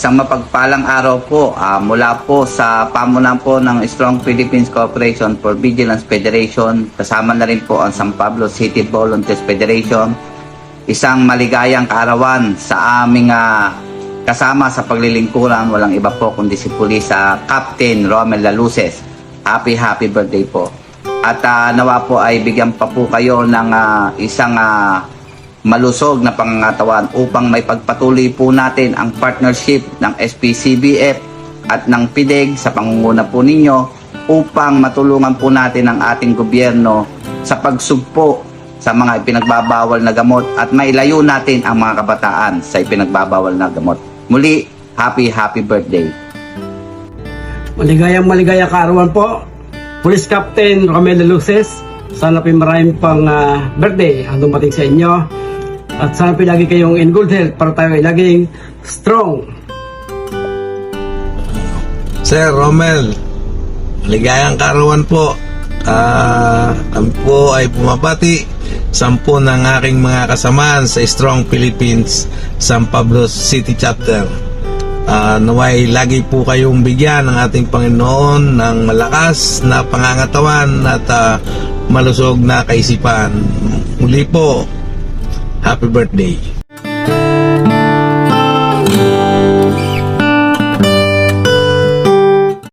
Isang mapagpalang araw po mula po sa pamunan po ng Strong Philippines Cooperation for Vigilance Federation, kasama na rin po ang San Pablo City Volunteers Federation. Isang maligayang kaarawan sa aming kasama sa paglilingkuran, walang iba po kundi si Police Captain Romel Laluces. Happy birthday po. At nawa po ay bigyan pa po kayo ng isang malusog na pangangatawan upang may pagpatuloy po natin ang partnership ng SPCBF at ng PIDEG sa pangunguna po ninyo upang matulungan po natin ang ating gobyerno sa pagsugpo sa mga ipinagbabawal na gamot at mailayo natin ang mga kabataan sa ipinagbabawal na gamot. Muli, happy birthday. Maligayang kaarawan po, Police Captain Romel Laluces. Sana po maraming pang birthday ang dumating sa inyo. At sana po lagi kayong in good health para tayo ay laging strong. Sir Romel, maligayang kaarawan po. Kami po ay bumabati sampu ng aking mga kasamaan sa Strong Philippines San Pablo City Chapter. Naway lagi po kayong bigyan ng ating Panginoon ng malakas na pangangatawan at malusog na kaisipan. Muli po, happy birthday.